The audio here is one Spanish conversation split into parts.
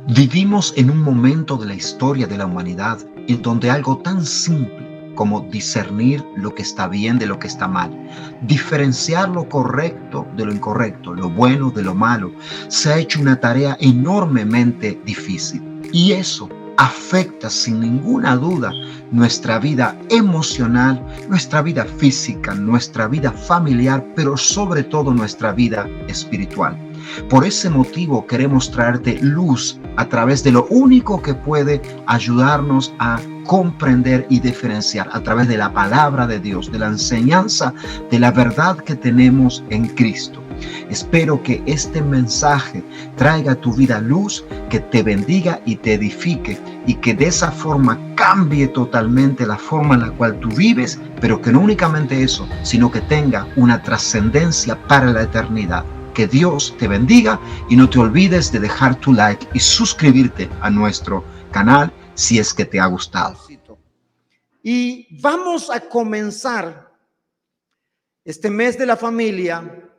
Vivimos en un momento de la historia de la humanidad en donde algo tan simple como discernir lo que está bien de lo que está mal, diferenciar lo correcto de lo incorrecto, lo bueno de lo malo, se ha hecho una tarea enormemente difícil. Y eso afecta sin ninguna duda nuestra vida emocional, nuestra vida física, nuestra vida familiar, pero sobre todo nuestra vida espiritual. Por ese motivo queremos traerte luz a través de lo único que puede ayudarnos a comprender y diferenciar a través de la palabra de Dios, de la enseñanza, de la verdad que tenemos en Cristo. Espero que este mensaje traiga a tu vida luz, que te bendiga y te edifique, y que de esa forma cambie totalmente la forma en la cual tú vives, pero que no únicamente eso, sino que tenga una trascendencia para la eternidad. Que Dios te bendiga y no te olvides de dejar tu like y suscribirte a nuestro canal si es que te ha gustado. Y vamos a comenzar este mes de la familia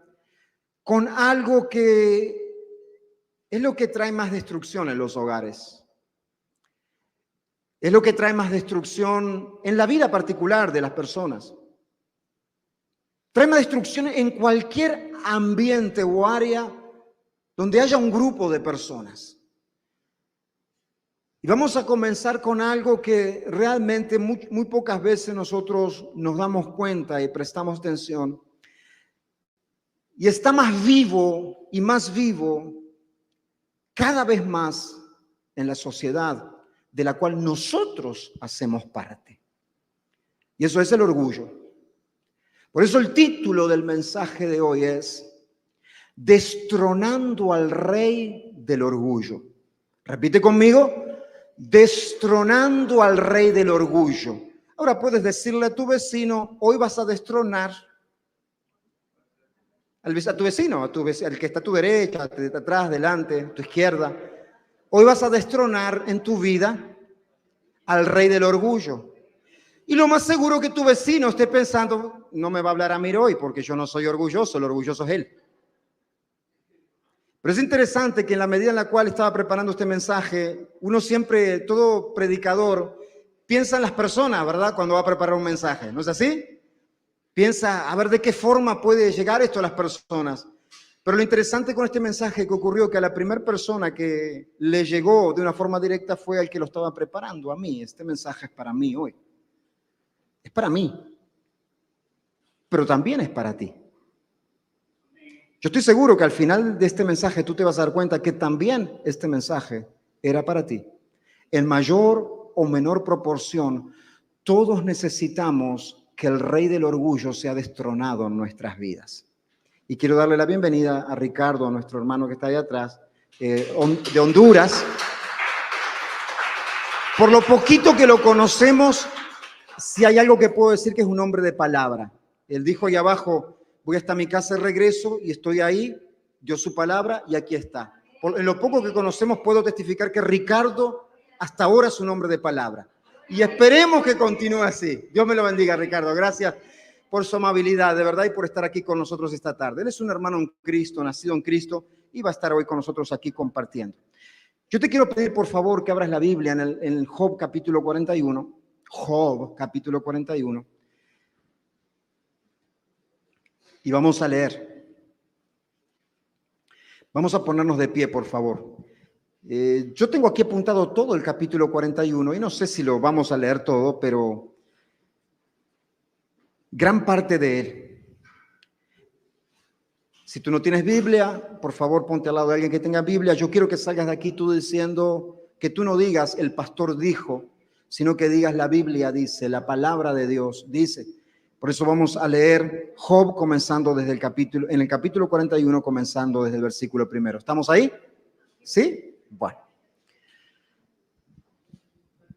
con algo que es lo que trae más destrucción en los hogares. Es lo que trae más destrucción en la vida particular de las personas. Trae más destrucción en cualquier ambiente o área donde haya un grupo de personas. Y vamos a comenzar con algo que realmente muy pocas veces nosotros nos damos cuenta y prestamos atención. Y está más vivo y más vivo cada vez más en la sociedad de la cual nosotros hacemos parte. Y eso es el orgullo. Por eso el título del mensaje de hoy es Destronando al Rey del Orgullo. Repite conmigo, destronando al Rey del Orgullo. Ahora puedes decirle a tu vecino, hoy vas a destronar a tu vecino, al que está a tu derecha, atrás, delante, a tu izquierda. Hoy vas a destronar en tu vida al Rey del Orgullo. Y lo más seguro que tu vecino esté pensando, no me va a hablar a mí hoy porque yo no soy orgulloso, el orgulloso es él. Pero es interesante que en la medida en la cual estaba preparando este mensaje, uno siempre, todo predicador, piensa en las personas, ¿verdad? Cuando va a preparar un mensaje, ¿no es así? Piensa, a ver de qué forma puede llegar esto a las personas. Pero lo interesante con este mensaje que ocurrió, que a la primera persona que le llegó de una forma directa fue al que lo estaba preparando, a mí. Este mensaje es para mí hoy. Es para mí. Pero también es para ti. Yo estoy seguro que al final de este mensaje tú te vas a dar cuenta que también este mensaje era para ti. En mayor o menor proporción, todos necesitamos que el Rey del Orgullo sea destronado en nuestras vidas. Y quiero darle la bienvenida a Ricardo, a nuestro hermano que está ahí atrás, de Honduras. Por lo poquito que lo conocemos, si hay algo que puedo decir que es un hombre de palabra. Él dijo ahí abajo, voy hasta mi casa de regreso y estoy ahí, dio su palabra y aquí está. En lo poco que conocemos puedo testificar que Ricardo hasta ahora es un hombre de palabra. Y esperemos que continúe así. Dios me lo bendiga, Ricardo. Gracias por su amabilidad, de verdad, y por estar aquí con nosotros esta tarde. Él es un hermano en Cristo, nacido en Cristo, y va a estar hoy con nosotros aquí compartiendo. Yo te quiero pedir, por favor, que abras la Biblia en Job capítulo 41. Job capítulo 41. Y vamos a leer. Vamos a ponernos de pie, por favor. Yo tengo aquí apuntado todo el capítulo 41 y no sé si lo vamos a leer todo, pero gran parte de él. Si tú no tienes Biblia, por favor ponte al lado de alguien que tenga Biblia. Yo quiero que salgas de aquí tú diciendo, que tú no digas el pastor dijo, sino que digas la Biblia dice, la palabra de Dios dice. Por eso vamos a leer Job comenzando desde en el capítulo 41, comenzando desde el versículo 1. ¿Estamos ahí? ¿Sí? Bueno.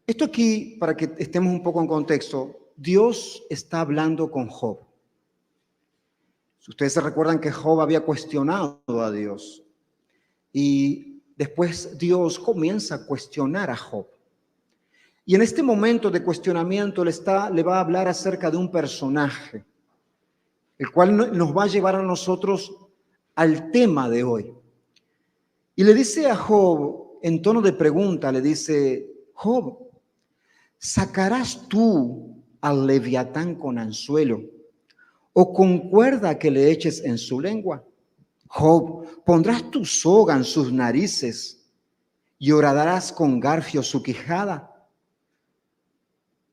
Esto aquí, para que estemos un poco en contexto, Dios está hablando con Job. Si ustedes se recuerdan que Job había cuestionado a Dios y después Dios comienza a cuestionar a Job. Y en este momento de cuestionamiento le va a hablar acerca de un personaje, el cual nos va a llevar a nosotros al tema de hoy. Y le dice a Job, en tono de pregunta, le dice: Job, ¿sacarás tú al Leviatán con anzuelo o con cuerda que le eches en su lengua? Job, ¿pondrás tu soga en sus narices y horadarás con garfio su quijada?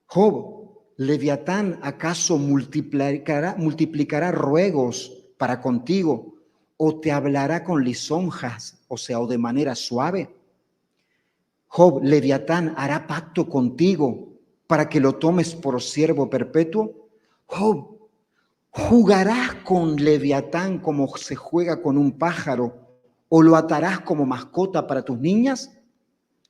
Job, ¿Leviatán acaso multiplicará ruegos para contigo o te hablará con lisonjas, o sea, o de manera suave? Job, ¿Leviatán hará pacto contigo para que lo tomes por siervo perpetuo? Job, ¿jugarás con Leviatán como se juega con un pájaro o lo atarás como mascota para tus niñas?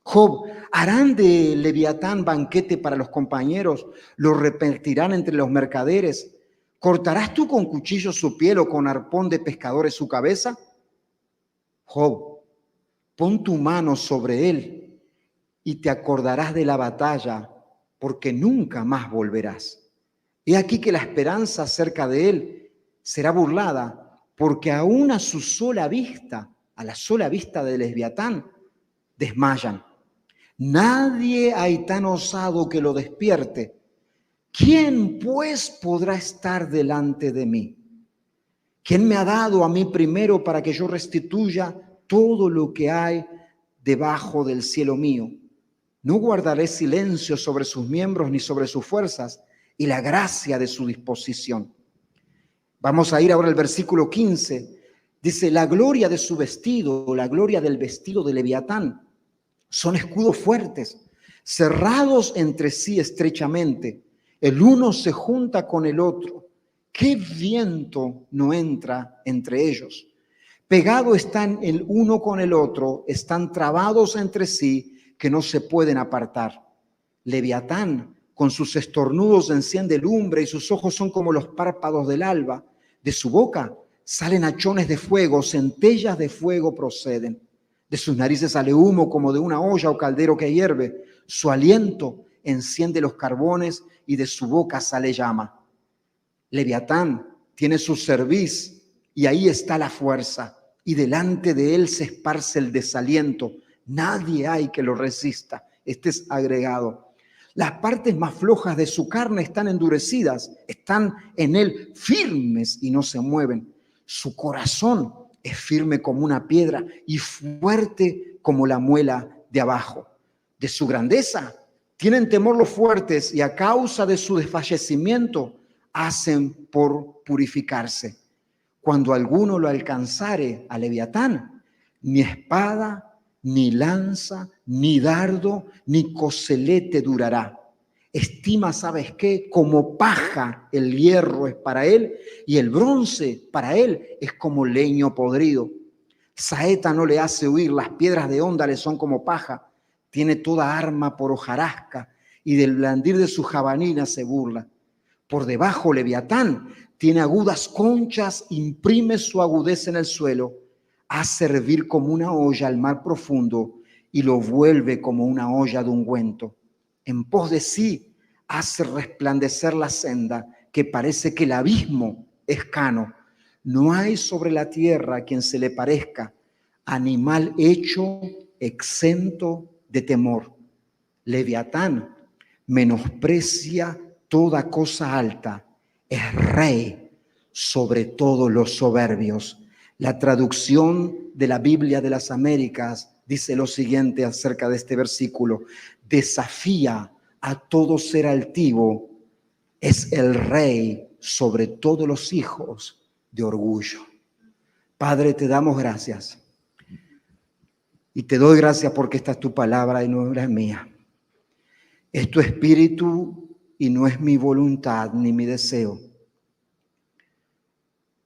Job, ¿harán de Leviatán banquete para los compañeros? ¿Lo repartirán entre los mercaderes? ¿Cortarás tú con cuchillo su piel o con arpón de pescadores su cabeza? Job, pon tu mano sobre él y te acordarás de la batalla, porque nunca más volverás. He aquí que la esperanza acerca de él será burlada, porque aún a su sola vista, a la sola vista de Leviatán, desmayan. Nadie hay tan osado que lo despierte. ¿Quién pues podrá estar delante de mí? ¿Quién me ha dado a mí primero para que yo restituya todo lo que hay debajo del cielo mío? No guardaré silencio sobre sus miembros ni sobre sus fuerzas y la gracia de su disposición. Vamos a ir ahora al versículo 15. Dice: la gloria de su vestido, la gloria del vestido de Leviatán, son escudos fuertes, cerrados entre sí estrechamente. El uno se junta con el otro. ¿Qué viento no entra entre ellos? Pegados están el uno con el otro, están trabados entre sí, que no se pueden apartar. Leviatán, con sus estornudos enciende lumbre y sus ojos son como los párpados del alba. De su boca salen hachones de fuego, centellas de fuego proceden. De sus narices sale humo como de una olla o caldero que hierve. Su aliento enciende los carbones y de su boca sale llama. Leviatán tiene su cerviz y ahí está la fuerza, y delante de él se esparce el desaliento. Nadie hay que lo resista. Este es agregado. Las partes más flojas de su carne están endurecidas, están en él firmes y no se mueven. Su corazón es firme como una piedra y fuerte como la muela de abajo. De su grandeza tienen temor los fuertes y a causa de su desfallecimiento hacen por purificarse. Cuando alguno lo alcanzare a Leviatán, ni espada, ni lanza, ni dardo, ni coselete durará. Estima, ¿sabes qué? Como paja el hierro es para él y el bronce para él es como leño podrido. Saeta no le hace huir, las piedras de onda le son como paja. Tiene toda arma por hojarasca y del blandir de su jabalina se burla. Por debajo Leviatán tiene agudas conchas, imprime su agudeza en el suelo. Hace servir como una olla al mar profundo y lo vuelve como una olla de ungüento. En pos de sí hace resplandecer la senda, que parece que el abismo es cano. No hay sobre la tierra quien se le parezca, animal hecho exento de temor. Leviatán menosprecia toda cosa alta, es rey sobre todos los soberbios. La traducción de la Biblia de las Américas dice lo siguiente acerca de este versículo: desafía a todo ser altivo, es el rey sobre todos los hijos de orgullo. Padre, te damos gracias y te doy gracias porque esta es tu palabra y no es mía. Es tu espíritu y no es mi voluntad ni mi deseo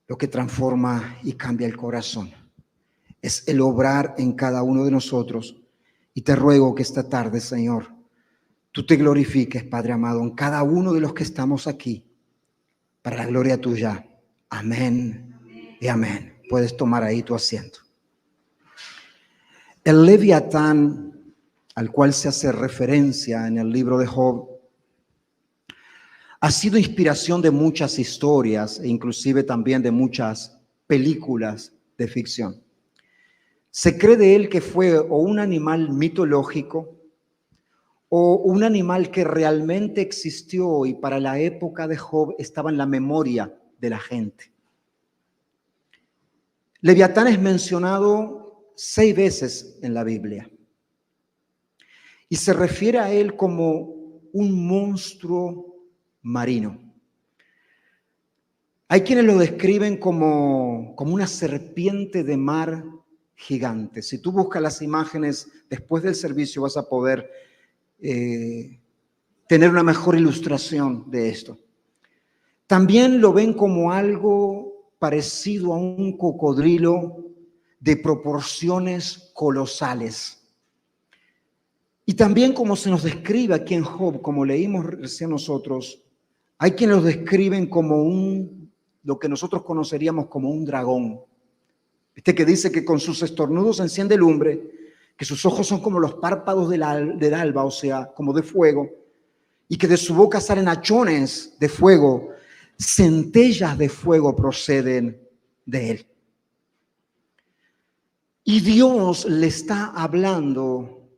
lo que transforma y cambia el corazón. Es el obrar en cada uno de nosotros. Y te ruego que esta tarde, Señor, tú te glorifiques, Padre amado, en cada uno de los que estamos aquí, para la gloria tuya. Amén y amén. Puedes tomar ahí tu asiento. El Leviatán, al cual se hace referencia en el libro de Job, ha sido inspiración de muchas historias e inclusive también de muchas películas de ficción. Se cree de él que fue o un animal mitológico o un animal que realmente existió y para la época de Job estaba en la memoria de la gente. Leviatán es mencionado 6 veces en la Biblia y se refiere a él como un monstruo marino. Hay quienes lo describen como una serpiente de mar gigante. Si tú buscas las imágenes después del servicio vas a poder tener una mejor ilustración de esto. También lo ven como algo parecido a un cocodrilo de proporciones colosales. Y también como se nos describe aquí en Job, como leímos recién nosotros, hay quienes lo describen como lo que nosotros conoceríamos como un dragón. Que dice que con sus estornudos enciende lumbre, que sus ojos son como los párpados del alba, o sea, como de fuego, y que de su boca salen hachones de fuego, centellas de fuego proceden de él. Y Dios le está hablando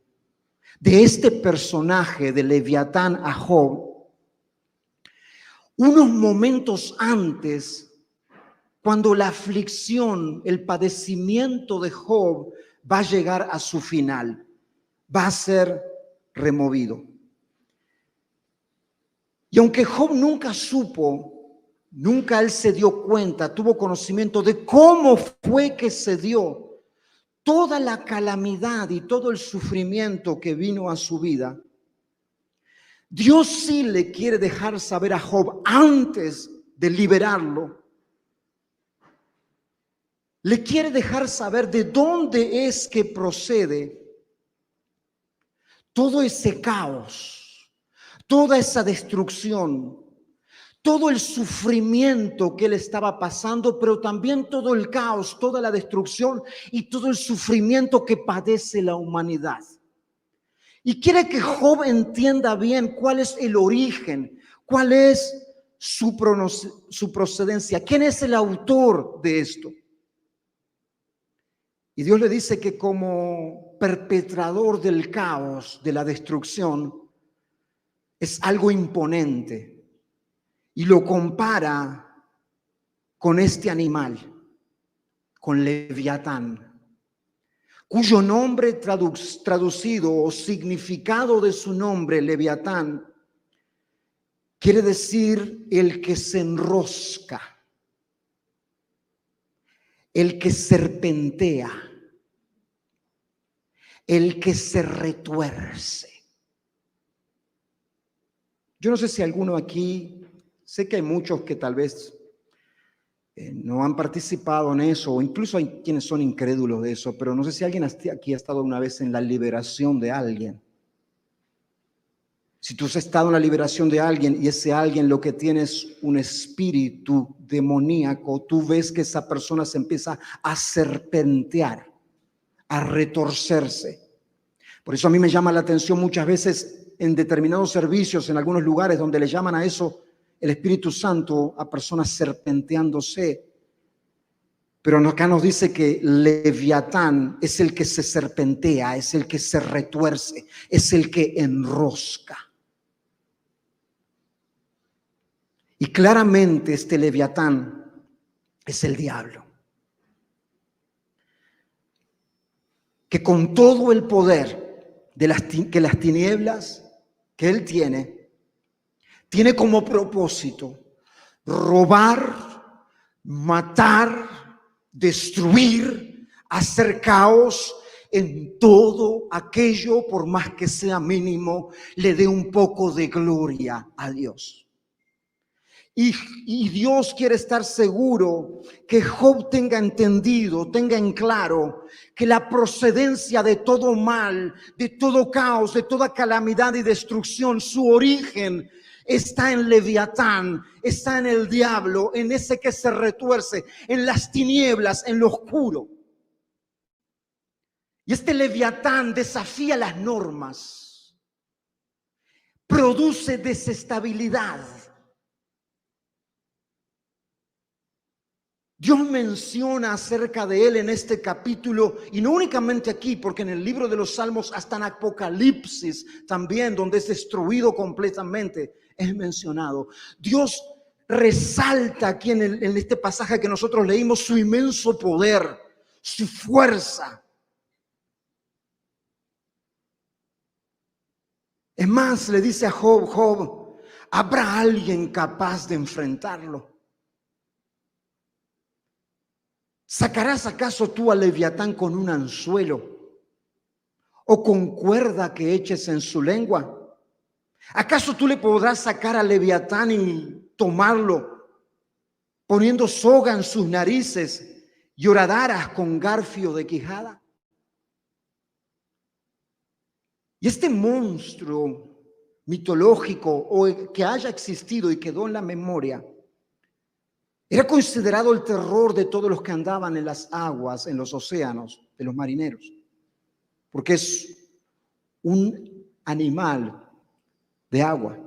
de este personaje de Leviatán a Job unos momentos antes, cuando la aflicción, el padecimiento de Job va a llegar a su final, va a ser removido. Y aunque Job nunca supo, nunca él se dio cuenta, tuvo conocimiento de cómo fue que se dio toda la calamidad y todo el sufrimiento que vino a su vida, Dios sí le quiere dejar saber a Job antes de liberarlo. Le quiere dejar saber de dónde es que procede todo ese caos, toda esa destrucción, todo el sufrimiento que él estaba pasando, pero también todo el caos, toda la destrucción y todo el sufrimiento que padece la humanidad. Y quiere que Job entienda bien cuál es el origen, cuál es su procedencia, quién es el autor de esto. Y Dios le dice que como perpetrador del caos, de la destrucción, es algo imponente. Y lo compara con este animal, con Leviatán, cuyo nombre traducido o significado de su nombre, Leviatán, quiere decir el que se enrosca, el que serpentea, el que se retuerce. Yo no sé si alguno aquí, sé que hay muchos que tal vez no han participado en eso, o incluso hay quienes son incrédulos de eso, pero no sé si alguien aquí ha estado una vez en la liberación de alguien. Si tú has estado en la liberación de alguien y ese alguien lo que tiene es un espíritu demoníaco, tú ves que esa persona se empieza a serpentear, a retorcerse. Por eso a mí me llama la atención muchas veces en determinados servicios, en algunos lugares donde le llaman a eso el Espíritu Santo, a personas serpenteándose. Pero acá nos dice que Leviatán es el que se serpentea, es el que se retuerce, es el que enrosca. Y claramente este Leviatán es el diablo, que con todo el poder que las tinieblas que él tiene como propósito robar, matar, destruir, hacer caos en todo aquello, por más que sea mínimo, le dé un poco de gloria a Dios. Y Dios quiere estar seguro que Job tenga entendido, tenga en claro que la procedencia de todo mal, de todo caos, de toda calamidad y destrucción, su origen está en Leviatán, está en el diablo, en ese que se retuerce, en las tinieblas, en lo oscuro. Y este Leviatán desafía las normas, produce desestabilidad. Dios menciona acerca de él en este capítulo, y no únicamente aquí, porque en el libro de los Salmos, hasta en Apocalipsis también, donde es destruido completamente, es mencionado. Dios resalta aquí en este pasaje que nosotros leímos su inmenso poder, su fuerza. Es más, le dice a Job: Job, ¿habrá alguien capaz de enfrentarlo? ¿Sacarás acaso tú al Leviatán con un anzuelo o con cuerda que eches en su lengua? ¿Acaso tú le podrás sacar al Leviatán y tomarlo poniendo soga en sus narices y horadaras con garfio de quijada? Y este monstruo mitológico o que haya existido y quedó en la memoria era considerado el terror de todos los que andaban en las aguas, en los océanos, de los marineros, porque es un animal de agua.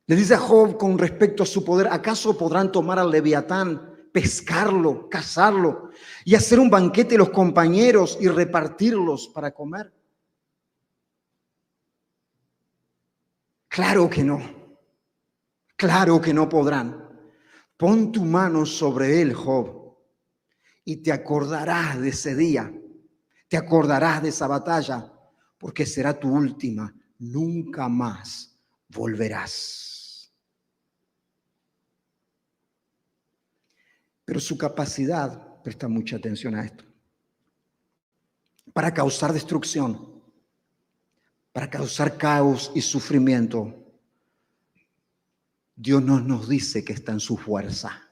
Le dice a Job con respecto a su poder: ¿acaso podrán tomar al Leviatán, pescarlo, cazarlo y hacer un banquete los compañeros y repartirlos para comer? Claro que no. Claro que no podrán. Pon tu mano sobre él, Job, y te acordarás de ese día, te acordarás de esa batalla, porque será tu última, nunca más volverás. Pero su capacidad, presta mucha atención a esto, para causar destrucción, para causar caos y sufrimiento, Dios no nos dice que está en su fuerza,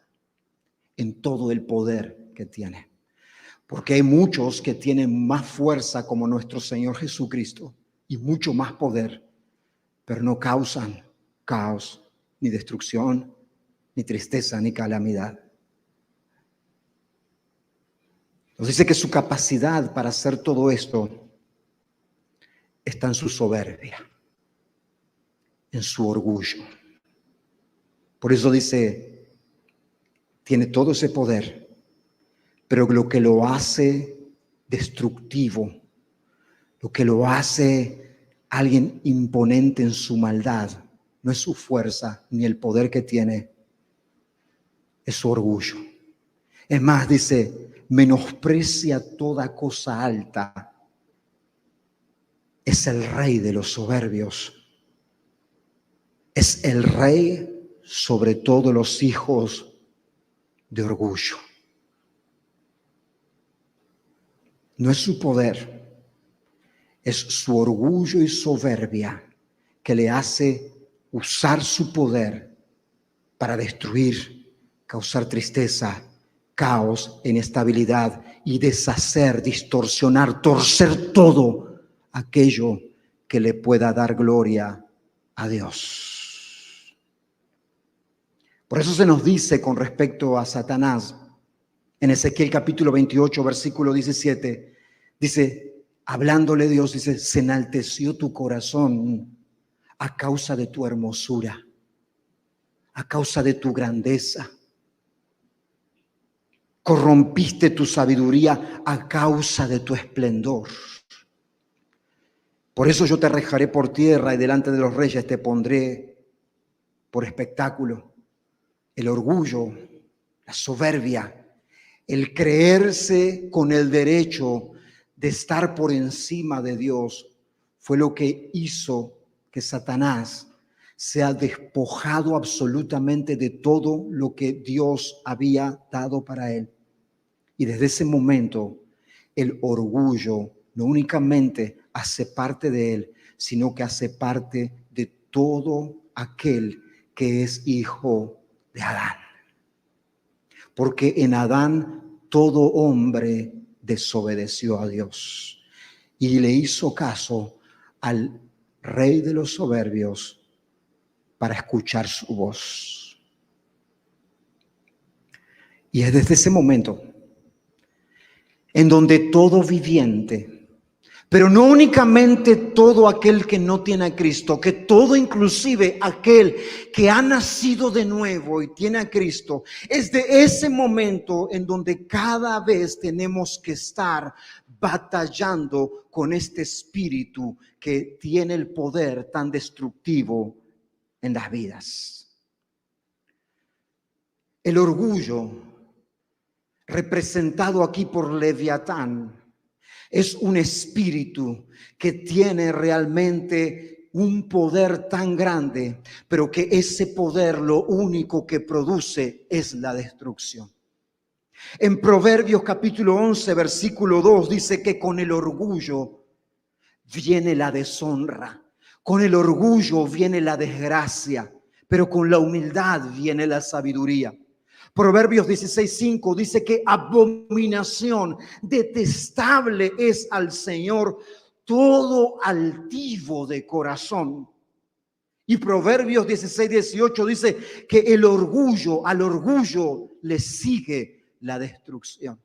en todo el poder que tiene. Porque hay muchos que tienen más fuerza como nuestro Señor Jesucristo y mucho más poder, pero no causan caos, ni destrucción, ni tristeza, ni calamidad. Nos dice que su capacidad para hacer todo esto está en su soberbia, en su orgullo. Por eso dice, tiene todo ese poder, pero lo que lo hace destructivo, lo que lo hace alguien imponente en su maldad, no es su fuerza ni el poder que tiene, es su orgullo. Es más, dice, menosprecia toda cosa alta. Es el rey de los soberbios. Es el rey sobre todos los hijos de orgullo. No es su poder, es su orgullo y soberbia que le hace usar su poder para destruir, causar tristeza, caos, inestabilidad y deshacer, distorsionar, torcer todo aquello que le pueda dar gloria a Dios. Por eso se nos dice con respecto a Satanás, en Ezequiel capítulo 28, versículo 17, dice, hablándole Dios, dice, se enalteció tu corazón a causa de tu hermosura, a causa de tu grandeza. Corrompiste tu sabiduría a causa de tu esplendor. Por eso yo te arrojaré por tierra y delante de los reyes te pondré por espectáculo. El orgullo, la soberbia, el creerse con el derecho de estar por encima de Dios fue lo que hizo que Satanás sea despojado absolutamente de todo lo que Dios había dado para él. Y desde ese momento el orgullo no únicamente hace parte de él, sino que hace parte de todo aquel que es hijo de Adán. Porque en Adán todo hombre desobedeció a Dios y le hizo caso al rey de los soberbios para escuchar su voz. Y es desde ese momento en donde todo viviente, Pero no únicamente todo aquel que no tiene a Cristo, que todo inclusive aquel que ha nacido de nuevo y tiene a Cristo, es de ese momento en donde cada vez tenemos que estar batallando con este espíritu que tiene el poder tan destructivo en las vidas. El orgullo, representado aquí por Leviatán, es un espíritu que tiene realmente un poder tan grande, pero que ese poder lo único que produce es la destrucción. En Proverbios capítulo 11, versículo 2 dice que con el orgullo viene la deshonra, con el orgullo viene la desgracia, pero con la humildad viene la sabiduría. Proverbios 16:5 dice que abominación, detestable es al Señor todo altivo de corazón. Y Proverbios 16:18 dice que al orgullo le sigue la destrucción.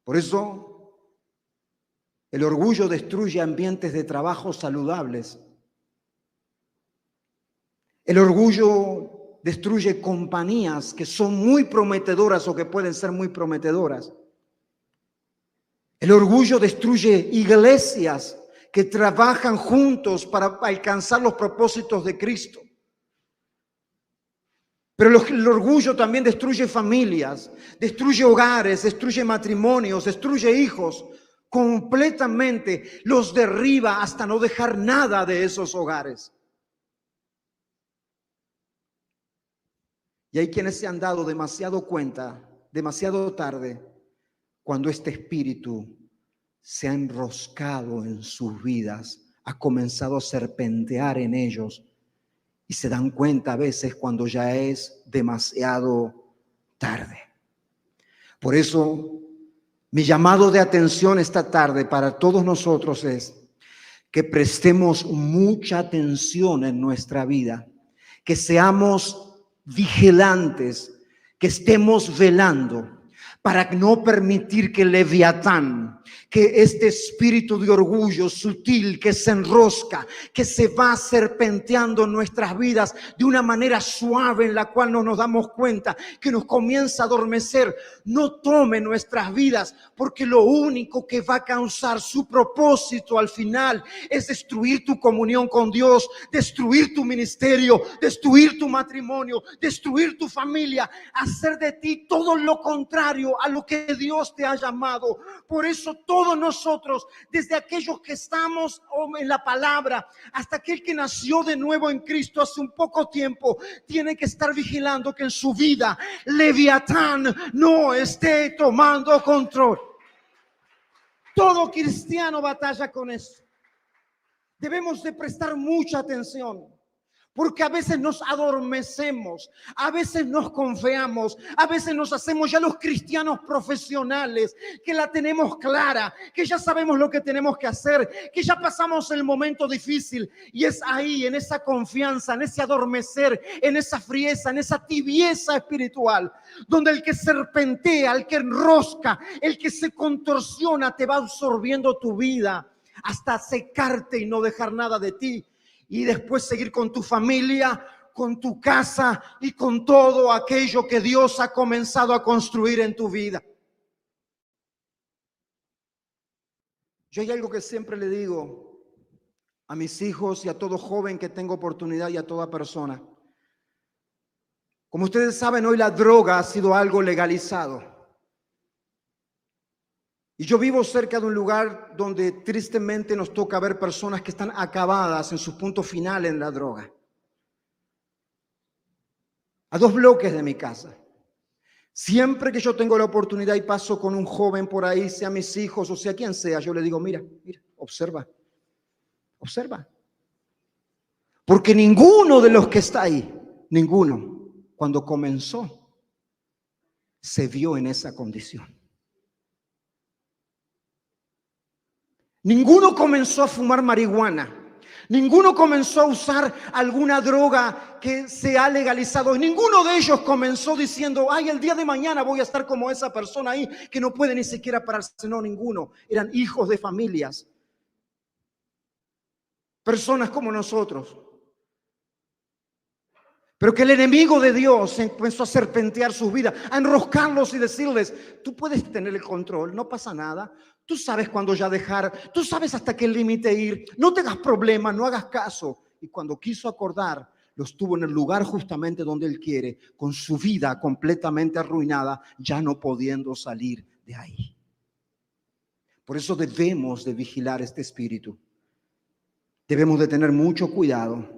Por eso, el orgullo destruye ambientes de trabajo saludables. El orgullo destruye compañías que son muy prometedoras o que pueden ser muy prometedoras. El orgullo destruye iglesias que trabajan juntos para alcanzar los propósitos de Cristo. Pero el orgullo también destruye familias, destruye hogares, destruye matrimonios, destruye hijos. Completamente los derriba hasta no dejar nada de esos hogares. Y hay quienes se han dado demasiado cuenta, demasiado tarde, cuando este espíritu se ha enroscado en sus vidas, ha comenzado a serpentear en ellos y se dan cuenta a veces cuando ya es demasiado tarde. Por eso, mi llamado de atención esta tarde para todos nosotros es que prestemos mucha atención en nuestra vida, que seamos vigilantes, que estemos velando para no permitir que Leviatán, que este espíritu de orgullo sutil que se enrosca, que se va serpenteando en nuestras vidas de una manera suave en la cual no nos damos cuenta, que nos comienza a adormecer, no tome nuestras vidas, porque lo único que va a causar su propósito al final es destruir tu comunión con Dios, destruir tu ministerio, destruir tu matrimonio, destruir tu familia, hacer de ti todo lo contrario a lo que Dios te ha llamado. Por eso todos nosotros, desde aquellos que estamos en la palabra hasta aquel que nació de nuevo en Cristo hace un poco tiempo, tiene que estar vigilando que en su vida Leviatán no esté tomando control. Todo cristiano batalla con eso. Debemos de prestar mucha atención. Porque a veces nos adormecemos, a veces nos confiamos, a veces nos hacemos ya los cristianos profesionales, que la tenemos clara, que ya sabemos lo que tenemos que hacer, que ya pasamos el momento difícil. Y es ahí, en esa confianza, en ese adormecer, en esa frieza, en esa tibieza espiritual, donde el que serpentea, el que enrosca, el que se contorsiona, te va absorbiendo tu vida hasta secarte y no dejar nada de ti. Y después seguir con tu familia, con tu casa y con todo aquello que Dios ha comenzado a construir en tu vida. Yo hay algo que siempre le digo a mis hijos y a todo joven que tenga oportunidad y a toda persona. Como ustedes saben, hoy la droga ha sido algo legalizado. Y yo vivo cerca de un lugar donde tristemente nos toca ver personas que están acabadas en su punto final en la droga. A 2 bloques de mi casa. Siempre que yo tengo la oportunidad y paso con un joven por ahí, sea mis hijos o sea quien sea, yo le digo, mira, observa. Porque ninguno de los que está ahí, ninguno, cuando comenzó, se vio en esa condición. Ninguno comenzó a fumar marihuana. Ninguno comenzó a usar alguna droga que se ha legalizado. Ninguno de ellos comenzó diciendo, ay, el día de mañana voy a estar como esa persona ahí que no puede ni siquiera pararse. No, ninguno. Eran hijos de familias. Personas como nosotros. Pero que el enemigo de Dios empezó a serpentear sus vidas, a enroscarlos y decirles, tú puedes tener el control, no pasa nada. Tú sabes cuándo ya dejar, tú sabes hasta qué límite ir, no te hagas problema, no hagas caso. Y cuando quiso acordar, los tuvo en el lugar justamente donde él quiere, con su vida completamente arruinada, ya no pudiendo salir de ahí. Por eso debemos de vigilar este espíritu. Debemos de tener mucho cuidado.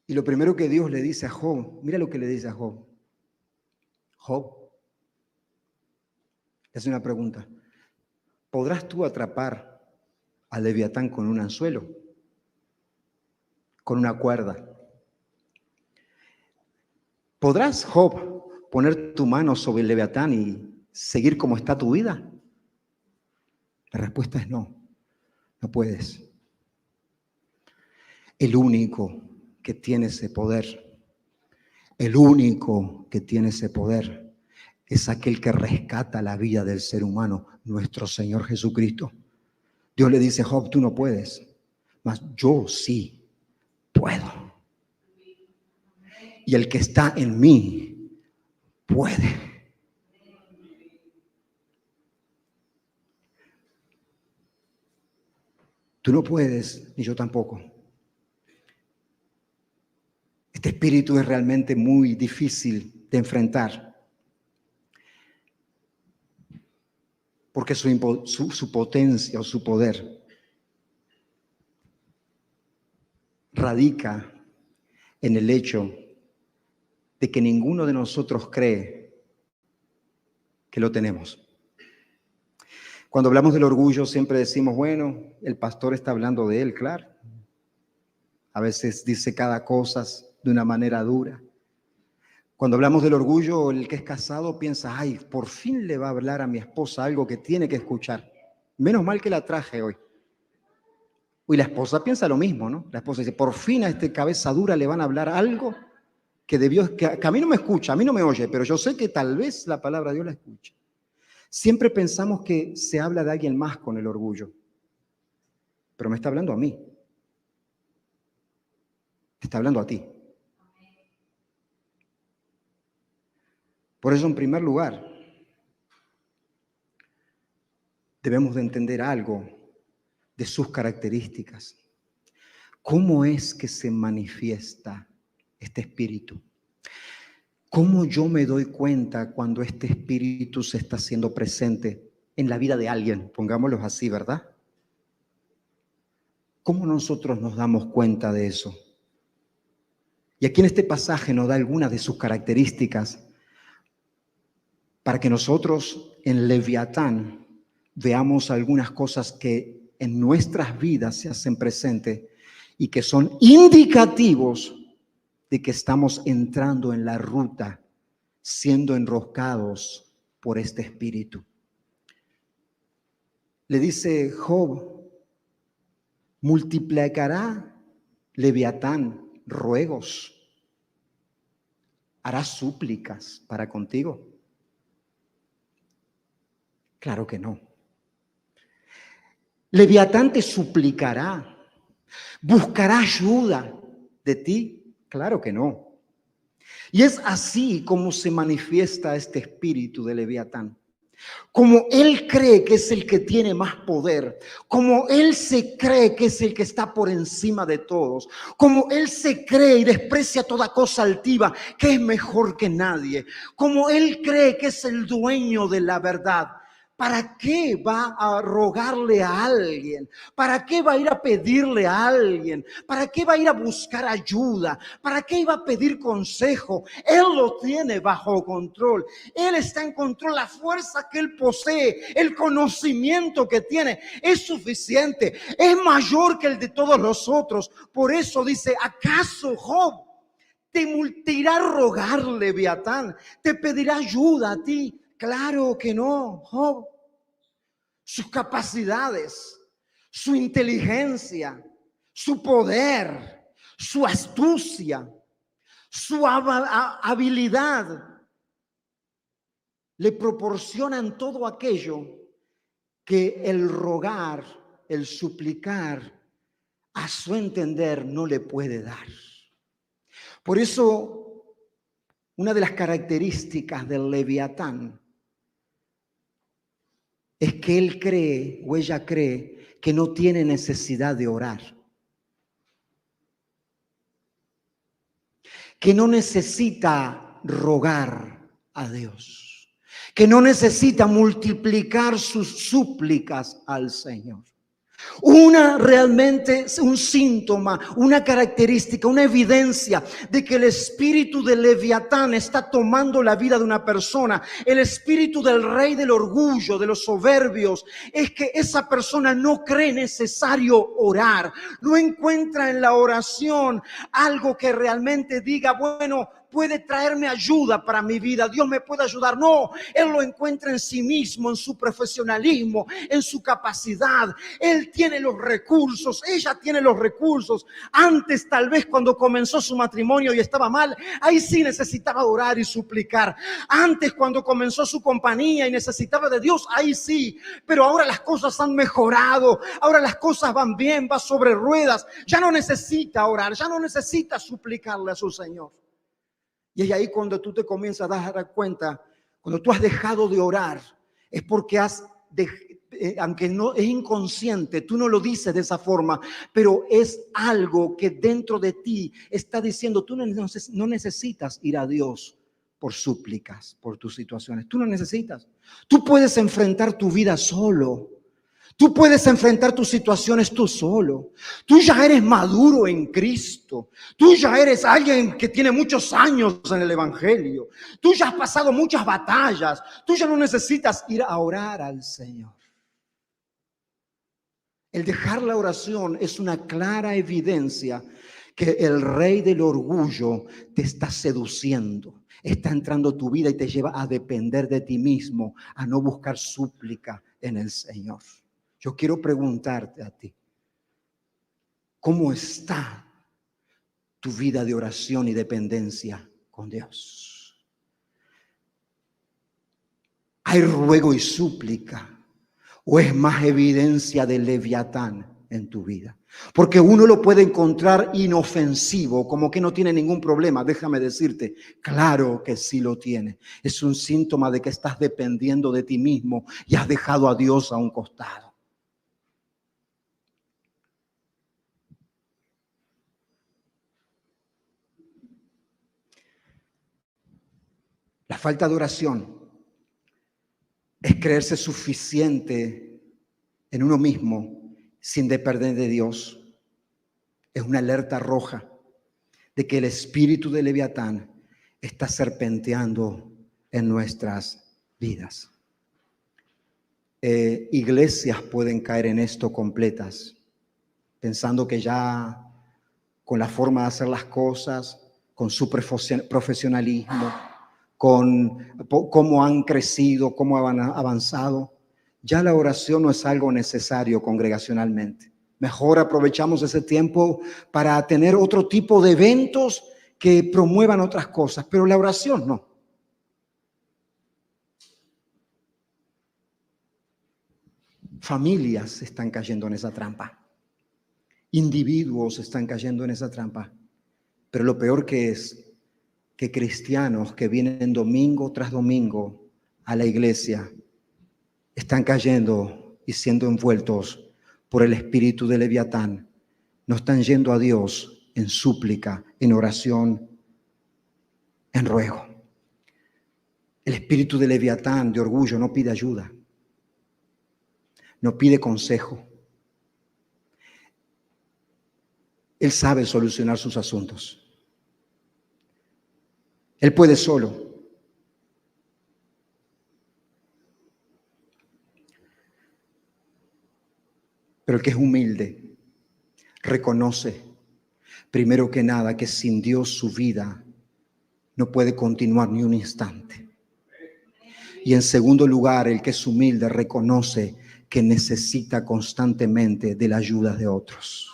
Y lo primero que Dios le dice a Job, mira lo que le dice a Job. Job, es una pregunta. ¿Podrás tú atrapar al Leviatán con un anzuelo? Con una cuerda. ¿Podrás, Job, poner tu mano sobre el Leviatán y seguir como está tu vida? La respuesta es no. No puedes. El único que tiene ese poder, el único que tiene ese poder es aquel que rescata la vida del ser humano, nuestro Señor Jesucristo. Dios le dice, Job, tú no puedes, mas yo sí puedo. Y el que está en mí puede. Tú no puedes, ni yo tampoco. Este espíritu es realmente muy difícil de enfrentar. Porque su potencia o su poder radica en el hecho de que ninguno de nosotros cree que lo tenemos. Cuando hablamos del orgullo siempre decimos, bueno, el pastor está hablando de él, claro. A veces dice cada cosa de una manera dura. Cuando hablamos del orgullo, el que es casado piensa, ay, por fin le va a hablar a mi esposa algo que tiene que escuchar. Menos mal que la traje hoy. Y la esposa piensa lo mismo, ¿no? La esposa dice, por fin a este cabeza dura le van a hablar algo que a mí no me escucha, a mí no me oye, pero yo sé que tal vez la palabra de Dios la escuche. Siempre pensamos que se habla de alguien más con el orgullo, pero me está hablando a mí. Te está hablando a ti. Por eso, en primer lugar, debemos de entender algo de sus características. ¿Cómo es que se manifiesta este espíritu? ¿Cómo yo me doy cuenta cuando este espíritu se está haciendo presente en la vida de alguien? Pongámoslo así, ¿verdad? ¿Cómo nosotros nos damos cuenta de eso? Y aquí en este pasaje nos da algunas de sus características para que nosotros en Leviatán veamos algunas cosas que en nuestras vidas se hacen presente y que son indicativos de que estamos entrando en la ruta, siendo enroscados por este espíritu. Le dice Job, multiplicará Leviatán ruegos, hará súplicas para contigo. Claro que no. Leviatán te suplicará, buscará ayuda de ti. Claro que no. Y es así como se manifiesta este espíritu de Leviatán. Como él cree que es el que tiene más poder, como él se cree que es el que está por encima de todos, como él se cree y desprecia toda cosa altiva, que es mejor que nadie, como él cree que es el dueño de la verdad. ¿Para qué va a rogarle a alguien? ¿Para qué va a ir a pedirle a alguien? ¿Para qué va a ir a buscar ayuda? ¿Para qué iba a pedir consejo? Él lo tiene bajo control. Él está en control. La fuerza que él posee, el conocimiento que tiene es suficiente. Es mayor que el de todos los otros. Por eso dice, ¿acaso Job te irá a rogar, Leviatán? ¿Te pedirá ayuda a ti? Claro que no, Job. sus capacidades, su inteligencia, su poder, su astucia, su habilidad. Le proporcionan todo aquello que el rogar, el suplicar, a su entender no le puede dar. Por eso, una de las características del Leviatán es que él cree o ella cree que no tiene necesidad de orar, que no necesita rogar a Dios, que no necesita multiplicar sus súplicas al Señor. Realmente un síntoma, una característica, una evidencia de que el espíritu del Leviatán está tomando la vida de una persona, el espíritu del rey del orgullo, de los soberbios, es que esa persona no cree necesario orar, no encuentra en la oración algo que realmente diga, bueno, puede traerme ayuda para mi vida, Dios me puede ayudar. No, él lo encuentra en sí mismo, en su profesionalismo, en su capacidad. Él tiene los recursos, ella tiene los recursos. Antes, tal vez cuando comenzó su matrimonio y estaba mal, ahí sí necesitaba orar y suplicar. Antes, cuando comenzó su compañía y necesitaba de Dios, ahí sí. Pero ahora las cosas han mejorado, ahora las cosas van bien, va sobre ruedas. Ya no necesita orar, ya no necesita suplicarle a su Señor. Y es ahí cuando tú te comienzas a dar cuenta, cuando tú has dejado de orar, es porque aunque no es inconsciente, tú no lo dices de esa forma, pero es algo que dentro de ti está diciendo, tú no necesitas ir a Dios por súplicas, por tus situaciones. Tú no necesitas. Tú puedes enfrentar tu vida solo. Tú puedes enfrentar tus situaciones tú solo. Tú ya eres maduro en Cristo. Tú ya eres alguien que tiene muchos años en el Evangelio. Tú ya has pasado muchas batallas. Tú ya no necesitas ir a orar al Señor. El dejar la oración es una clara evidencia que el rey del orgullo te está seduciendo. Está entrando a tu vida y te lleva a depender de ti mismo, a no buscar súplica en el Señor. Yo quiero preguntarte a ti, ¿cómo está tu vida de oración y dependencia con Dios? ¿Hay ruego y súplica o es más evidencia del Leviatán en tu vida? Porque uno lo puede encontrar inofensivo, como que no tiene ningún problema. Déjame decirte, claro que sí lo tiene. Es un síntoma de que estás dependiendo de ti mismo y has dejado a Dios a un costado. La falta de oración es creerse suficiente en uno mismo sin depender de Dios. Es una alerta roja de que el espíritu de Leviatán está serpenteando en nuestras vidas. Iglesias pueden caer en esto completas, pensando que ya con la forma de hacer las cosas, con su profesionalismo, con cómo han crecido, cómo han avanzado, ya la oración no es algo necesario congregacionalmente. Mejor aprovechamos ese tiempo para tener otro tipo de eventos que promuevan otras cosas, pero la oración no. Familias están cayendo en esa trampa. Individuos están cayendo en esa trampa. Pero lo peor que es que cristianos que vienen domingo tras domingo a la iglesia están cayendo y siendo envueltos por el espíritu de Leviatán. No están yendo a Dios en súplica, en oración, en ruego. El espíritu de Leviatán, de orgullo, no pide ayuda. No pide consejo. Él sabe solucionar sus asuntos. Él puede solo. Pero el que es humilde reconoce, primero que nada, que sin Dios su vida no puede continuar ni un instante. Y en segundo lugar, el que es humilde reconoce que necesita constantemente de la ayuda de otros.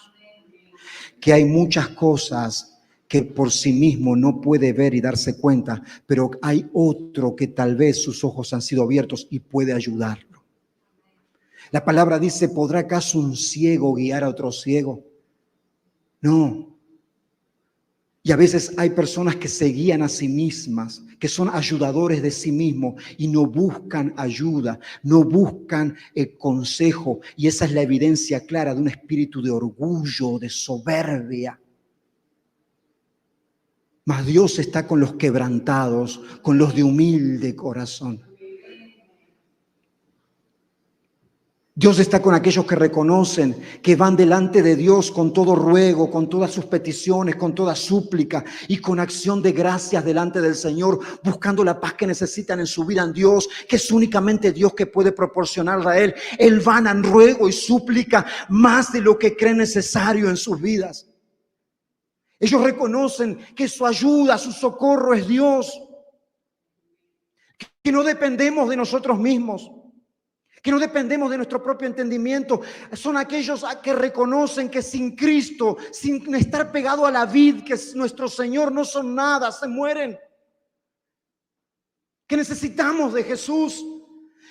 Que hay muchas cosas que por sí mismo no puede ver y darse cuenta, pero hay otro que tal vez sus ojos han sido abiertos y puede ayudarlo. La palabra dice, ¿podrá acaso un ciego guiar a otro ciego? No. Y a veces hay personas que se guían a sí mismas, que son ayudadores de sí mismos y no buscan ayuda, no buscan el consejo. Y esa es la evidencia clara de un espíritu de orgullo, de soberbia. Mas Dios está con los quebrantados, con los de humilde corazón. Dios está con aquellos que reconocen, que van delante de Dios con todo ruego, con todas sus peticiones, con toda súplica y con acción de gracias delante del Señor, buscando la paz que necesitan en su vida en Dios, que es únicamente Dios que puede proporcionarla a Él. Él van en ruego y súplica más de lo que cree necesario en sus vidas. Ellos reconocen que su ayuda, su socorro es Dios, que no dependemos de nosotros mismos, que no dependemos de nuestro propio entendimiento. Son aquellos que reconocen que sin Cristo, sin estar pegado a la vid, que es nuestro Señor, no son nada, se mueren. Que necesitamos de Jesús,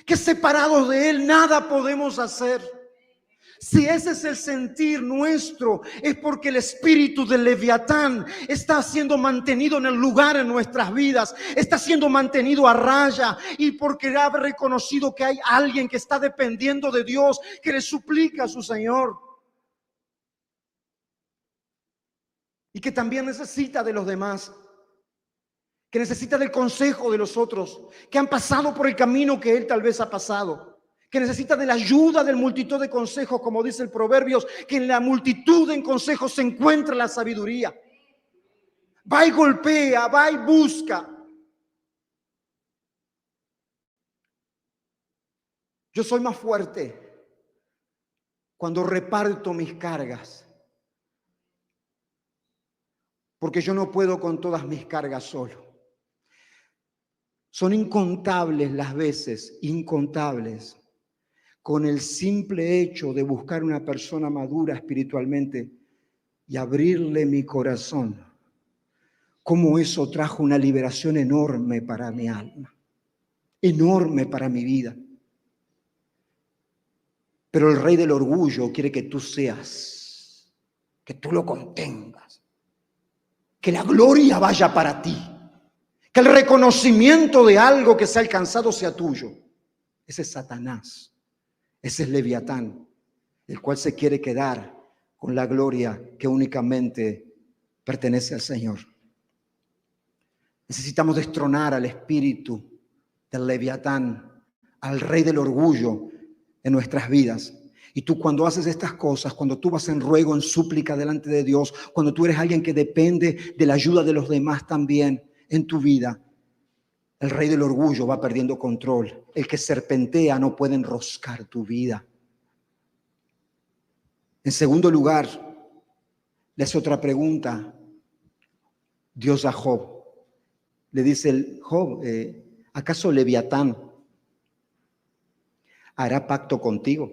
que separados de Él nada podemos hacer. Si ese es el sentir nuestro, es porque el espíritu del Leviatán está siendo mantenido en el lugar en nuestras vidas, está siendo mantenido a raya, y porque ha reconocido que hay alguien que está dependiendo de Dios, que le suplica a su Señor y que también necesita de los demás, que necesita del consejo de los otros, que han pasado por el camino que él tal vez ha pasado, que necesita de la ayuda del multitud de consejos, como dice el Proverbios, que en la multitud de consejos se encuentra la sabiduría. Va y golpea, va y busca. Yo soy más fuerte cuando reparto mis cargas, porque yo no puedo con todas mis cargas solo. Son incontables las veces, incontables, con el simple hecho de buscar una persona madura espiritualmente y abrirle mi corazón, cómo eso trajo una liberación enorme para mi alma, enorme para mi vida. Pero el rey del orgullo quiere que tú seas, que tú lo contengas, que la gloria vaya para ti, que el reconocimiento de algo que se ha alcanzado sea tuyo. Ese es Satanás. Ese es Leviatán, el cual se quiere quedar con la gloria que únicamente pertenece al Señor. Necesitamos destronar al espíritu del Leviatán, al rey del orgullo en nuestras vidas. Y tú, cuando haces estas cosas, cuando tú vas en ruego, en súplica delante de Dios, cuando tú eres alguien que depende de la ayuda de los demás también en tu vida, el rey del orgullo va perdiendo control. El que serpentea no puede enroscar tu vida. En segundo lugar, le hace otra pregunta Dios a Job. Le dice el Job, ¿acaso Leviatán hará pacto contigo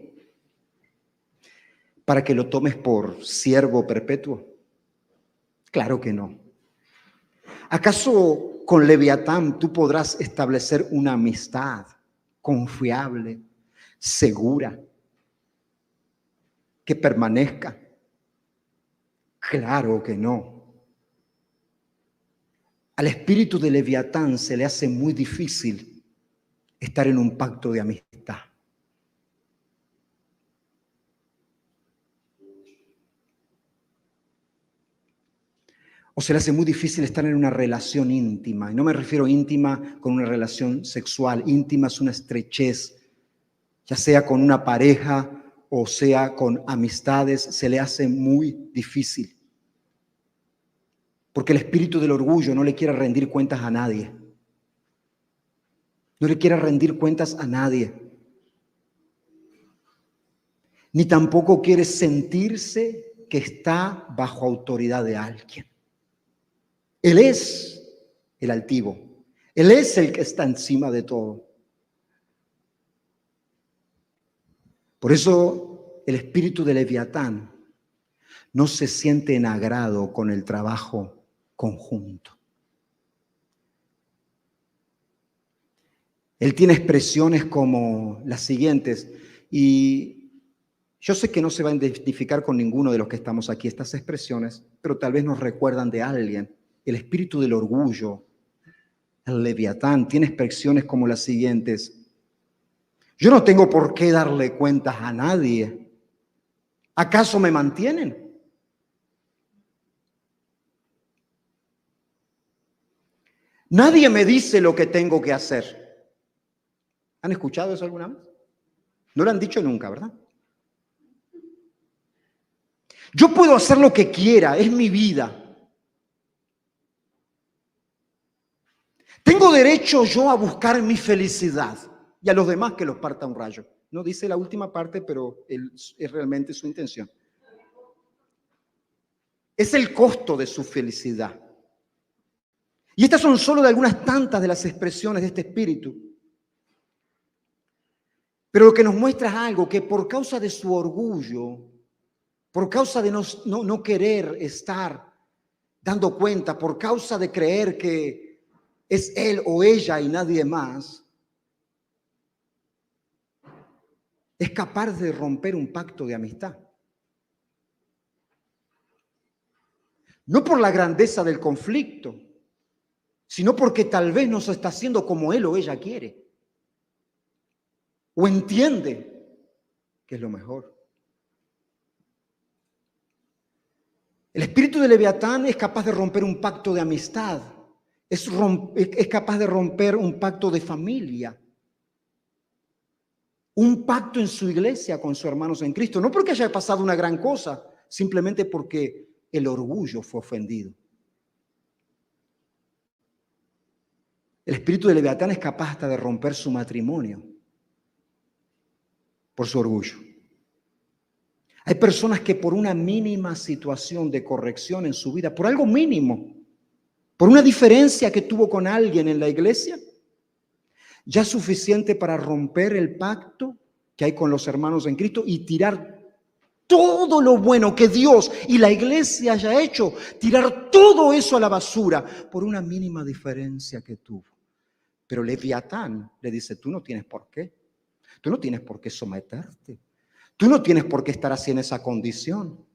para que lo tomes por siervo perpetuo? Claro que no. ¿Acaso con Leviatán tú podrás establecer una amistad confiable, segura, que permanezca? Claro que no. Al espíritu de Leviatán se le hace muy difícil estar en un pacto de amistad. O se le hace muy difícil estar en una relación íntima. Y no me refiero íntima con una relación sexual. Íntima es una estrechez, ya sea con una pareja o sea con amistades, se le hace muy difícil. Porque el espíritu del orgullo no le quiere rendir cuentas a nadie. No le quiere rendir cuentas a nadie. Ni tampoco quiere sentirse que está bajo autoridad de alguien. Él es el altivo. Él es el que está encima de todo. Por eso el espíritu de Leviatán no se siente en agrado con el trabajo conjunto. Él tiene expresiones como las siguientes, y yo sé que no se va a identificar con ninguno de los que estamos aquí estas expresiones, pero tal vez nos recuerdan de alguien. El espíritu del orgullo, el Leviatán, tiene expresiones como las siguientes: yo no tengo por qué darle cuentas a nadie. ¿Acaso me mantienen? Nadie me dice lo que tengo que hacer. ¿Han escuchado eso alguna vez? No lo han dicho nunca, ¿verdad? Yo puedo hacer lo que quiera, es mi vida. Tengo derecho yo a buscar mi felicidad y a los demás que los parta un rayo. No dice la última parte, pero es realmente su intención. Es el costo de su felicidad. Y estas son solo de algunas tantas de las expresiones de este espíritu. Pero lo que nos muestra es algo, que por causa de su orgullo, por causa de no querer estar dando cuenta, por causa de creer que es él o ella y nadie más, es capaz de romper un pacto de amistad. No por la grandeza del conflicto, sino porque tal vez no se está haciendo como él o ella quiere. O entiende que es lo mejor. El espíritu de Leviatán es capaz de romper un pacto de amistad. Es capaz de romper un pacto de familia. Un pacto en su iglesia con sus hermanos en Cristo. No porque haya pasado una gran cosa, simplemente porque el orgullo fue ofendido. El espíritu de Leviatán es capaz hasta de romper su matrimonio por su orgullo. Hay personas que por una mínima situación de corrección en su vida, por algo mínimo, por una diferencia que tuvo con alguien en la iglesia, ya es suficiente para romper el pacto que hay con los hermanos en Cristo y tirar todo lo bueno que Dios y la iglesia haya hecho, tirar todo eso a la basura por una mínima diferencia que tuvo. Pero Leviatán le dice, tú no tienes por qué. Tú no tienes por qué someterte. Tú no tienes por qué estar así en esa condición.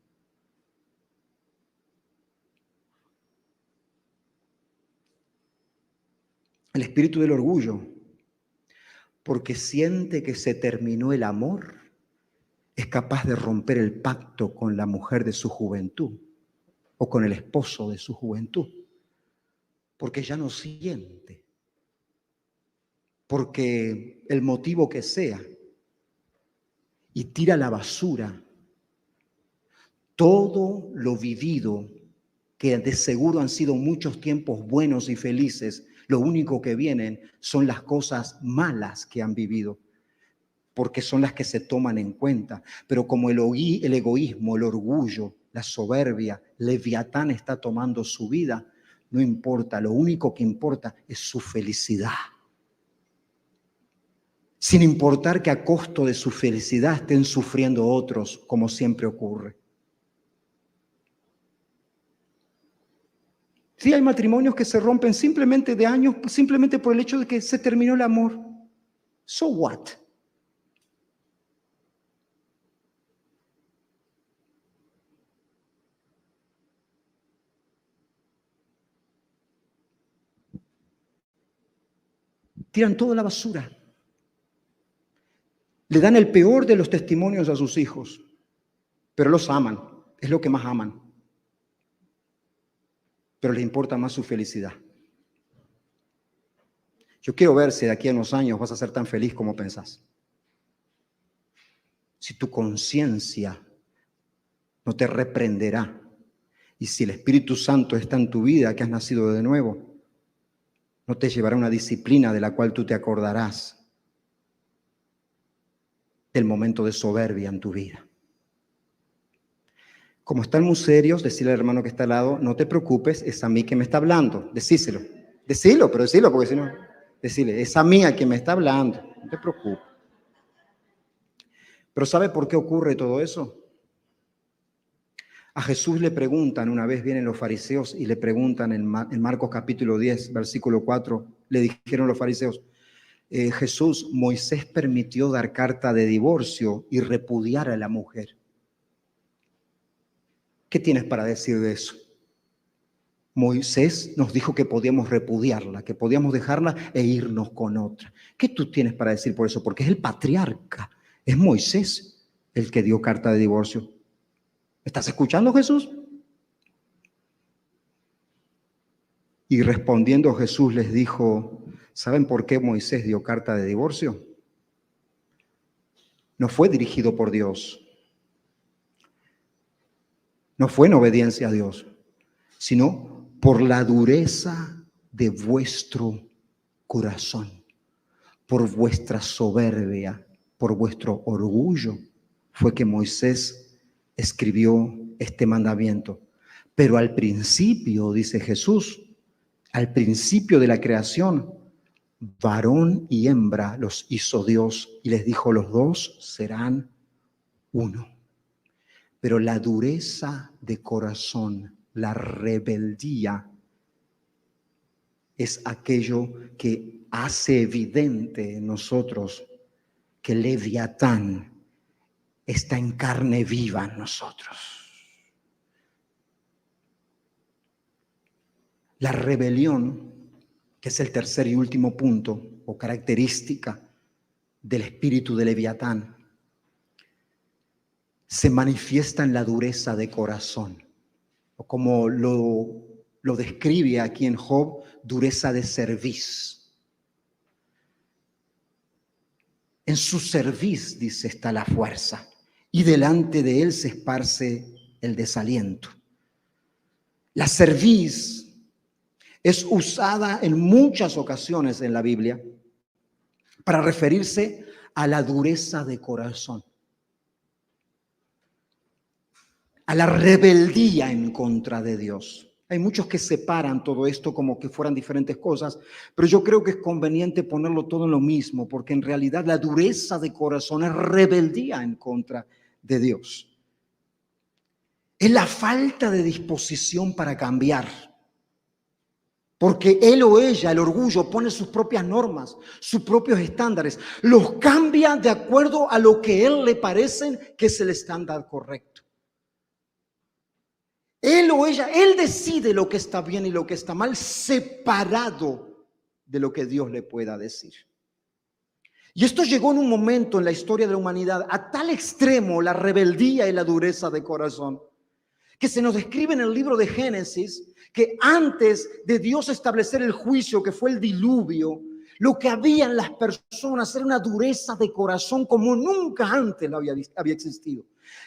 El espíritu del orgullo, porque siente que se terminó el amor, es capaz de romper el pacto con la mujer de su juventud o con el esposo de su juventud, porque ya no siente, porque el motivo que sea, y tira a la basura todo lo vivido, que de seguro han sido muchos tiempos buenos y felices. Lo único que vienen son las cosas malas que han vivido, porque son las que se toman en cuenta. Pero como el egoísmo, el orgullo, la soberbia, Leviatán está tomando su vida, no importa, lo único que importa es su felicidad. Sin importar que a costo de su felicidad estén sufriendo otros, como siempre ocurre. Sí, hay matrimonios que se rompen simplemente de años, simplemente por el hecho de que se terminó el amor. So what? Tiran toda la basura. Le dan el peor de los testimonios a sus hijos, pero los aman, es lo que más aman. Pero les importa más su felicidad. Yo quiero ver si de aquí a unos años vas a ser tan feliz como pensás. Si tu conciencia no te reprenderá y si el Espíritu Santo está en tu vida, que has nacido de nuevo, no te llevará una disciplina de la cual tú te acordarás del momento de soberbia en tu vida. Como están muy serios, decirle al hermano que está al lado, no te preocupes, es a mí que me está hablando. Decíselo. Decilo, pero decilo, porque si no, decile, es a mí a quien me está hablando, no te preocupes. Pero ¿sabe por qué ocurre todo eso? A Jesús le preguntan, una vez vienen los fariseos y le preguntan en Marcos capítulo 10, versículo 4, le dijeron los fariseos, Jesús, Moisés permitió dar carta de divorcio y repudiar a la mujer. ¿Qué tienes para decir de eso? Moisés nos dijo que podíamos repudiarla, que podíamos dejarla e irnos con otra. ¿Qué tú tienes para decir por eso? Porque es el patriarca, es Moisés el que dio carta de divorcio. ¿Estás escuchando, Jesús? Y respondiendo Jesús les dijo, ¿saben por qué Moisés dio carta de divorcio? No fue dirigido por Dios. No fue en obediencia a Dios, sino por la dureza de vuestro corazón, por vuestra soberbia, por vuestro orgullo, fue que Moisés escribió este mandamiento. Pero al principio, dice Jesús, al principio de la creación, varón y hembra los hizo Dios y les dijo, los dos serán uno. Pero la dureza de corazón, la rebeldía, es aquello que hace evidente en nosotros que Leviatán está en carne viva en nosotros. La rebelión, que es el tercer y último punto o característica del espíritu de Leviatán, se manifiesta en la dureza de corazón, o como lo describe aquí en Job, dureza de cerviz. En su cerviz, dice, está la fuerza, y delante de él se esparce el desaliento. La cerviz es usada en muchas ocasiones en la Biblia para referirse a la dureza de corazón, a la rebeldía en contra de Dios. Hay muchos que separan todo esto como que fueran diferentes cosas, pero yo creo que es conveniente ponerlo todo en lo mismo, porque en realidad la dureza de corazón es rebeldía en contra de Dios. Es la falta de disposición para cambiar, porque él o ella, el orgullo, pone sus propias normas, sus propios estándares, los cambia de acuerdo a lo que a él le parece que es el estándar correcto. Él o ella, él decide lo que está bien y lo que está mal, separado de lo que Dios le pueda decir. Y esto llegó en un momento en la historia de la humanidad a tal extremo, la rebeldía y la dureza de corazón, que se nos describe en el libro de Génesis, que antes de Dios establecer el juicio, que fue el diluvio, lo que había en las personas era una dureza de corazón como nunca antes había existido.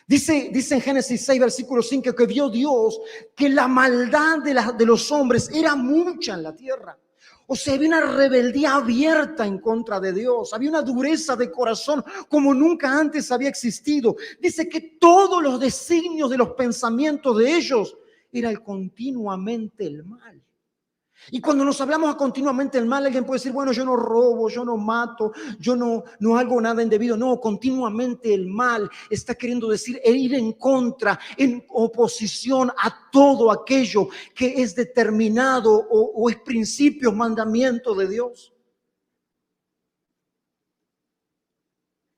Dice en Génesis 6, versículo 5, que vio Dios que la maldad de los hombres era mucha en la tierra. O sea, había una rebeldía abierta en contra de Dios. Había una dureza de corazón como nunca antes había existido. Dice que todos los designios de los pensamientos de ellos era continuamente el mal. Y cuando nos hablamos continuamente el mal, alguien puede decir, bueno, yo no robo, yo no mato, yo no hago nada indebido. No, continuamente el mal está queriendo decir ir en contra, en oposición a todo aquello que es determinado o es principio, mandamiento de Dios.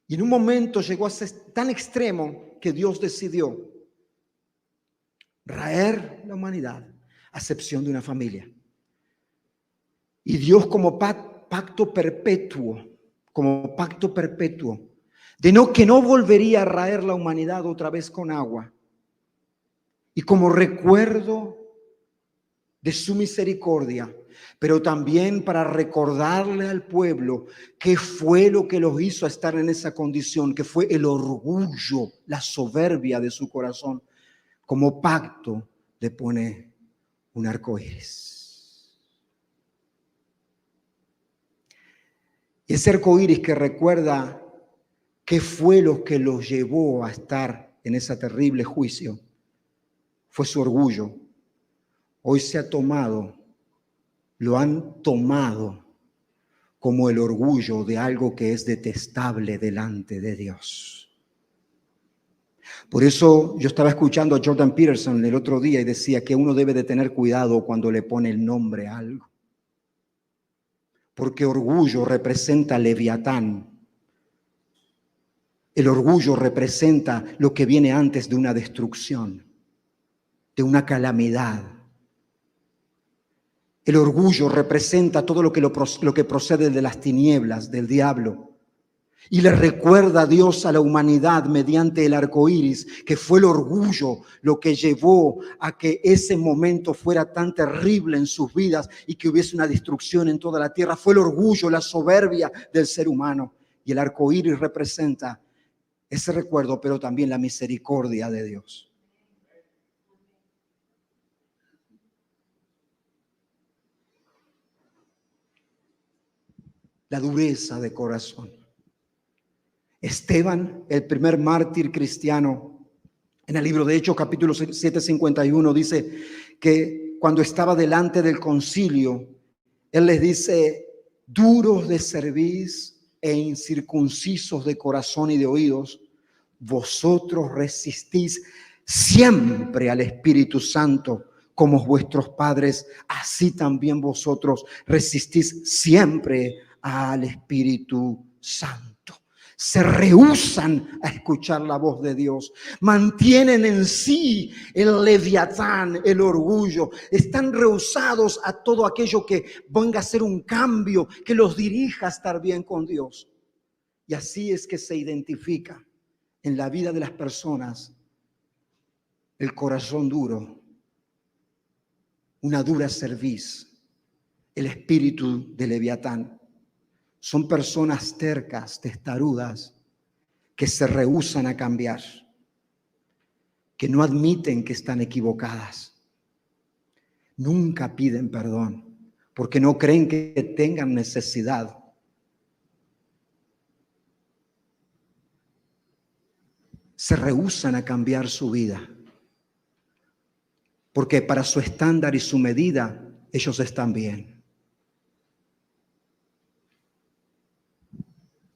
Y en un momento llegó a ser tan extremo que Dios decidió raer la humanidad a excepción de una familia. Y Dios como pacto perpetuo, que no volvería a raer la humanidad otra vez con agua. Y como recuerdo de su misericordia, pero también para recordarle al pueblo qué fue lo que los hizo estar en esa condición, que fue el orgullo, la soberbia de su corazón. Como pacto le pone un arco iris. Y ese arco iris que recuerda qué fue lo que los llevó a estar en ese terrible juicio, fue su orgullo. Hoy lo han tomado como el orgullo de algo que es detestable delante de Dios. Por eso yo estaba escuchando a Jordan Peterson el otro día y decía que uno debe de tener cuidado cuando le pone el nombre a algo. Porque orgullo representa Leviatán. El orgullo representa lo que viene antes de una destrucción, de una calamidad. El orgullo representa todo lo que procede de las tinieblas, del diablo. Y le recuerda a Dios a la humanidad mediante el arco iris, que fue el orgullo lo que llevó a que ese momento fuera tan terrible en sus vidas y que hubiese una destrucción en toda la tierra. Fue el orgullo, la soberbia del ser humano. Y el arco iris representa ese recuerdo, pero también la misericordia de Dios. La dureza de corazón. Esteban, el primer mártir cristiano, en el libro de Hechos, capítulo 7:51, dice que cuando estaba delante del concilio, él les dice: duros de cerviz e incircuncisos de corazón y de oídos, vosotros resistís siempre al Espíritu Santo, como vuestros padres, así también vosotros resistís siempre al Espíritu Santo. Se rehúsan a escuchar la voz de Dios, mantienen en sí el leviatán, el orgullo, están rehusados a todo aquello que venga a ser un cambio, que los dirija a estar bien con Dios. Y así es que se identifica en la vida de las personas el corazón duro, una dura cerviz, el espíritu de leviatán. Son personas tercas, testarudas, que se rehúsan a cambiar, que no admiten que están equivocadas. Nunca piden perdón, porque no creen que tengan necesidad. Se rehúsan a cambiar su vida, porque para su estándar y su medida, ellos están bien.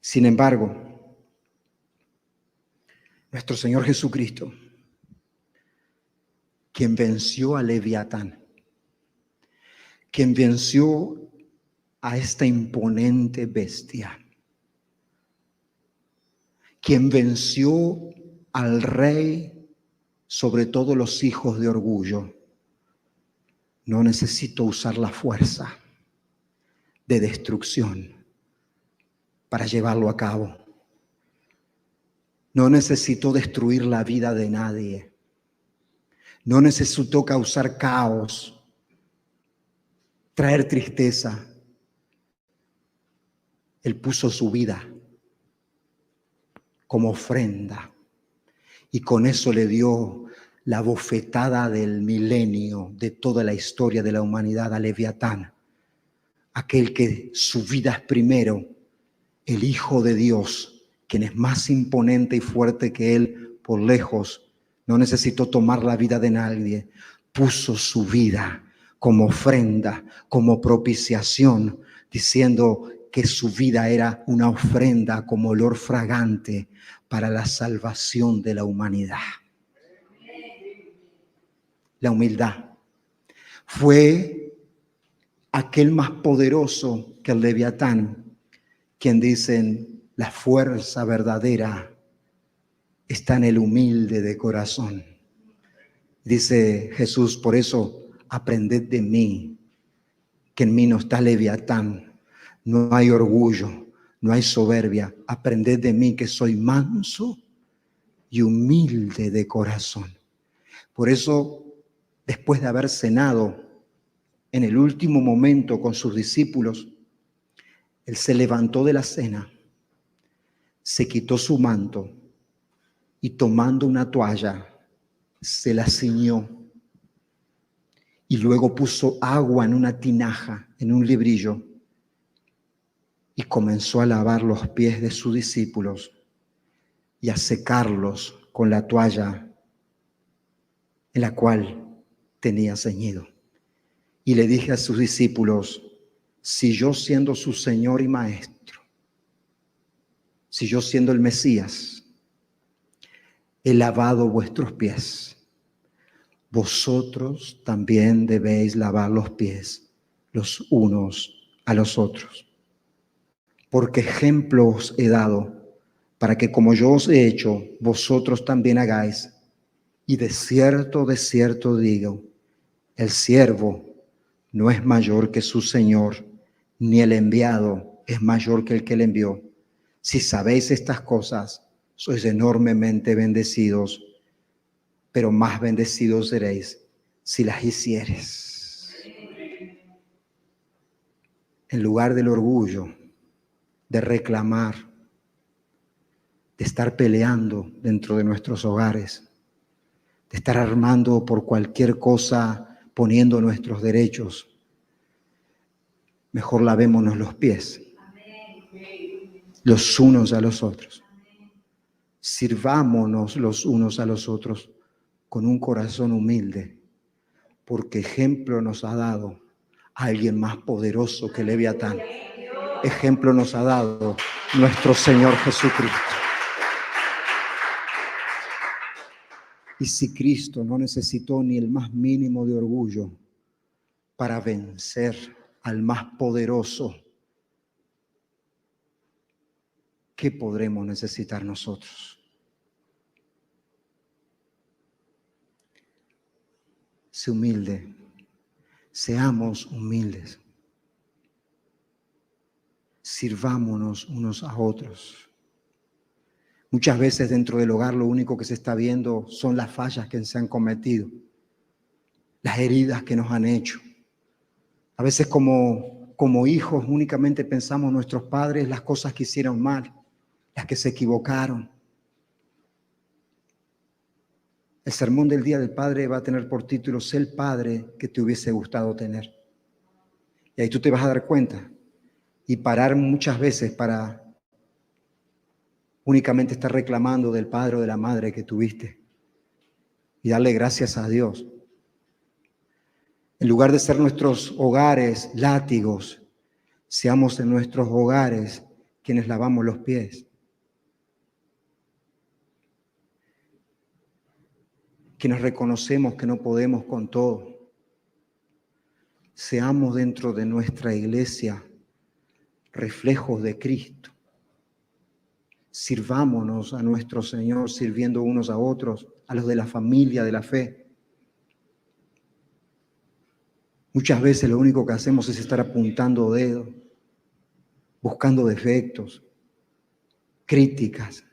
Sin embargo, nuestro Señor Jesucristo, quien venció a Leviatán, quien venció a esta imponente bestia, quien venció al rey sobre todos los hijos de orgullo, no necesitó usar la fuerza de destrucción para llevarlo a cabo. No necesitó destruir la vida de nadie. No necesitó causar caos, traer tristeza. Él puso su vida como ofrenda y con eso le dio la bofetada del milenio de toda la historia de la humanidad a Leviatán, aquel que su vida es primero, el Hijo de Dios, quien es más imponente y fuerte que él por lejos, no necesitó tomar la vida de nadie, puso su vida como ofrenda, como propiciación, diciendo que su vida era una ofrenda como olor fragante para la salvación de la humanidad. La humildad fue aquel más poderoso que el Leviatán, quien dicen la fuerza verdadera está en el humilde de corazón. Dice Jesús, por eso aprended de mí, que en mí no está Leviatán, no hay orgullo, no hay soberbia. Aprended de mí que soy manso y humilde de corazón. Por eso, después de haber cenado en el último momento con sus discípulos, él se levantó de la cena, se quitó su manto y tomando una toalla, se la ciñó y luego puso agua en una tinaja, en un librillo, y comenzó a lavar los pies de sus discípulos y a secarlos con la toalla en la cual tenía ceñido. Y le dije a sus discípulos, si yo siendo su Señor y Maestro, si yo siendo el Mesías, he lavado vuestros pies. Vosotros también debéis lavar los pies los unos a los otros. Porque ejemplo os he dado, para que como yo os he hecho, vosotros también hagáis. Y de cierto digo, el siervo no es mayor que su Señor, ni el enviado es mayor que el que le envió. Si sabéis estas cosas, sois enormemente bendecidos, pero más bendecidos seréis si las hicieres. En lugar del orgullo, de reclamar, de estar peleando dentro de nuestros hogares, de estar armando por cualquier cosa, poniendo nuestros derechos, mejor lavémonos los pies, los unos a los otros. Sirvámonos los unos a los otros con un corazón humilde, porque ejemplo nos ha dado alguien más poderoso que Leviatán. Ejemplo nos ha dado nuestro Señor Jesucristo. Y si Cristo no necesitó ni el más mínimo de orgullo para vencer al más poderoso, ¿qué podremos necesitar nosotros? Sé humilde, seamos humildes, sirvámonos unos a otros. Muchas veces dentro del hogar lo único que se está viendo son las fallas que se han cometido, las heridas que nos han hecho. A veces como hijos únicamente pensamos nuestros padres las cosas que hicieron mal, las que se equivocaron. El sermón del Día del Padre va a tener por título: sé el padre que te hubiese gustado tener. Y ahí tú te vas a dar cuenta y parar muchas veces para únicamente estar reclamando del padre o de la madre que tuviste y darle gracias a Dios. En lugar de ser nuestros hogares látigos, seamos en nuestros hogares quienes lavamos los pies. Quienes reconocemos que no podemos con todo. Seamos dentro de nuestra iglesia reflejos de Cristo. Sirvámonos a nuestro Señor sirviendo unos a otros, a los de la familia de la fe. Muchas veces lo único que hacemos es estar apuntando dedos, buscando defectos, críticas.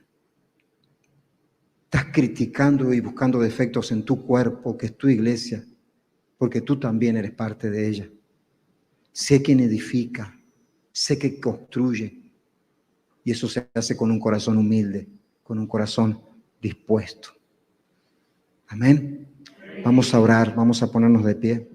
Estás criticando y buscando defectos en tu cuerpo, que es tu iglesia, porque tú también eres parte de ella. Sé quien edifica, sé que construye, y eso se hace con un corazón humilde, con un corazón dispuesto. Amén. Vamos a orar, vamos a ponernos de pie.